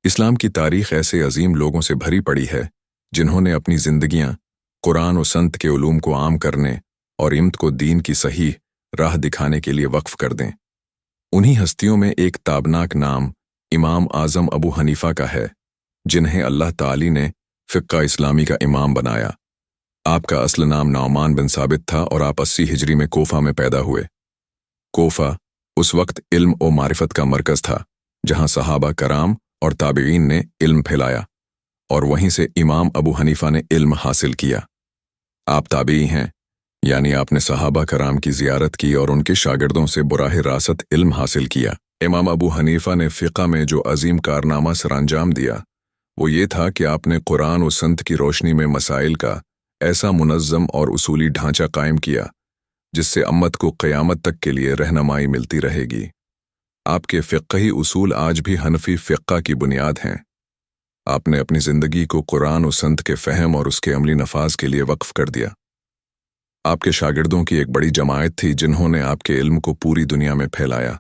اسلام کی تاریخ ایسے عظیم لوگوں سے بھری پڑی ہے جنہوں نے اپنی زندگیاں قرآن و سنت کے علوم کو عام کرنے اور امت کو دین کی صحیح راہ دکھانے کے لیے وقف کر دیں۔ انہی ہستیوں میں ایک تابناک نام امام اعظم ابو حنیفہ کا ہے، جنہیں اللہ تعالی نے فقہ اسلامی کا امام بنایا۔ آپ کا اصل نام نعمان بن ثابت تھا اور آپ 80 ہجری میں کوفہ میں پیدا ہوئے۔ کوفہ اس وقت علم و معرفت کا مرکز تھا، جہاں صحابہ کرام اور تابعین نے علم پھیلایا، اور وہیں سے امام ابو حنیفہ نے علم حاصل کیا۔ آپ تابعی ہیں، یعنی آپ نے صحابہ کرام کی زیارت کی اور ان کے شاگردوں سے براہ راست علم حاصل کیا۔ امام ابو حنیفہ نے فقہ میں جو عظیم کارنامہ سر انجام دیا، وہ یہ تھا کہ آپ نے قرآن و سنت کی روشنی میں مسائل کا ایسا منظم اور اصولی ڈھانچہ قائم کیا جس سے امت کو قیامت تک کے لیے رہنمائی ملتی رہے گی۔ آپ کے فقہی اصول آج بھی حنفی فقہ کی بنیاد ہیں۔ آپ نے اپنی زندگی کو قرآن و سنت کے فہم اور اس کے عملی نفاذ کے لیے وقف کر دیا۔ آپ کے شاگردوں کی ایک بڑی جماعت تھی جنہوں نے آپ کے علم کو پوری دنیا میں پھیلایا،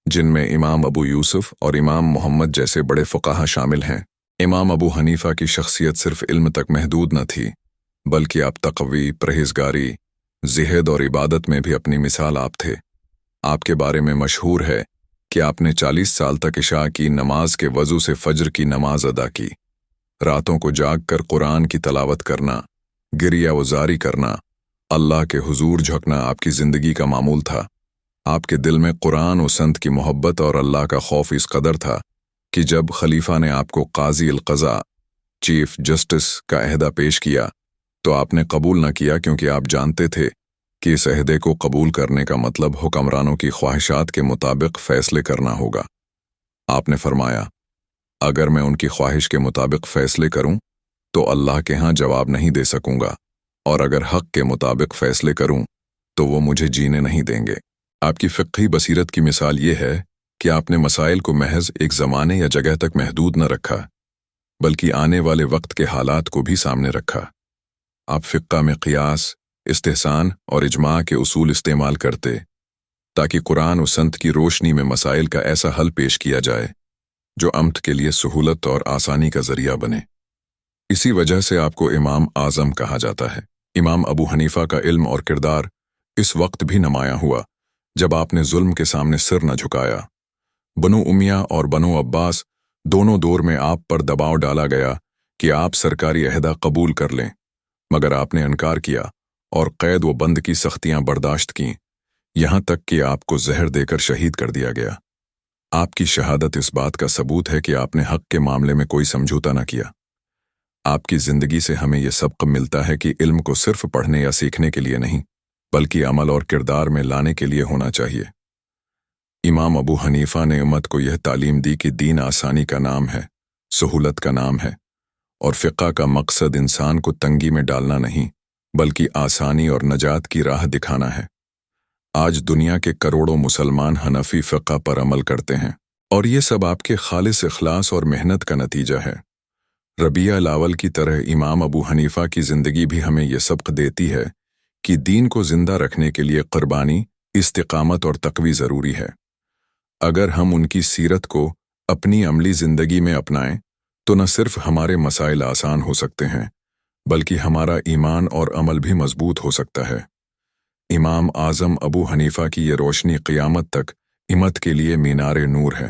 جن میں امام ابو یوسف اور امام محمد جیسے بڑے فقہا شامل ہیں۔ امام ابو حنیفہ کی شخصیت صرف علم تک محدود نہ تھی، بلکہ آپ تقوی، پرہیزگاری، زہد اور عبادت میں بھی اپنی مثال آپ تھے۔ آپ کے بارے میں مشہور ہے کہ آپ نے 40 سال تک عشاء کی نماز کے وضو سے فجر کی نماز ادا کی۔ راتوں کو جاگ کر قرآن کی تلاوت کرنا، گریہ و زاری کرنا، اللہ کے حضور جھکنا آپ کی زندگی کا معمول تھا۔ آپ کے دل میں قرآن و سنت کی محبت اور اللہ کا خوف اس قدر تھا کہ جب خلیفہ نے آپ کو قاضی القضاء، چیف جسٹس کا عہدہ پیش کیا تو آپ نے قبول نہ کیا، کیونکہ آپ جانتے تھے کہ اس عہدے کو قبول کرنے کا مطلب حکمرانوں کی خواہشات کے مطابق فیصلے کرنا ہوگا۔ آپ نے فرمایا، اگر میں ان کی خواہش کے مطابق فیصلے کروں تو اللہ کے ہاں جواب نہیں دے سکوں گا، اور اگر حق کے مطابق فیصلے کروں تو وہ مجھے جینے نہیں دیں گے۔ آپ کی فقہی بصیرت کی مثال یہ ہے کہ آپ نے مسائل کو محض ایک زمانے یا جگہ تک محدود نہ رکھا، بلکہ آنے والے وقت کے حالات کو بھی سامنے رکھا۔ آپ فقہ میں قیاس، استحسان اور اجماع کے اصول استعمال کرتے تاکہ قرآن و سنت کی روشنی میں مسائل کا ایسا حل پیش کیا جائے جو امت کے لیے سہولت اور آسانی کا ذریعہ بنے۔ اسی وجہ سے آپ کو امام اعظم کہا جاتا ہے۔ امام ابو حنیفہ کا علم اور کردار اس وقت بھی نمایاں ہوا جب آپ نے ظلم کے سامنے سر نہ جھکایا۔ بنو امیہ اور بنو عباس دونوں دور میں آپ پر دباؤ ڈالا گیا کہ آپ سرکاری عہدہ قبول کر لیں، مگر آپ نے انکار کیا اور قید و بند کی سختیاں برداشت کیں، یہاں تک کہ آپ کو زہر دے کر شہید کر دیا گیا۔ آپ کی شہادت اس بات کا ثبوت ہے کہ آپ نے حق کے معاملے میں کوئی سمجھوتا نہ کیا۔ آپ کی زندگی سے ہمیں یہ سبق ملتا ہے کہ علم کو صرف پڑھنے یا سیکھنے کے لیے نہیں، بلکہ عمل اور کردار میں لانے کے لیے ہونا چاہیے۔ امام ابو حنیفہ نے امت کو یہ تعلیم دی کہ دین آسانی کا نام ہے، سہولت کا نام ہے، اور فقہ کا مقصد انسان کو تنگی میں ڈالنا نہیں، بلکہ آسانی اور نجات کی راہ دکھانا ہے۔ آج دنیا کے کروڑوں مسلمان حنفی فقہ پر عمل کرتے ہیں، اور یہ سب آپ کے خالص اخلاص اور محنت کا نتیجہ ہے۔ ربیعہ الاول کی طرح امام ابو حنیفہ کی زندگی بھی ہمیں یہ سبق دیتی ہے کہ دین کو زندہ رکھنے کے لیے قربانی، استقامت اور تقوی ضروری ہے۔ اگر ہم ان کی سیرت کو اپنی عملی زندگی میں اپنائیں تو نہ صرف ہمارے مسائل آسان ہو سکتے ہیں، بلکہ ہمارا ایمان اور عمل بھی مضبوط ہو سکتا ہے۔ امام اعظم ابو حنیفہ کی یہ روشنی قیامت تک امت کے لیے مینار نور ہے۔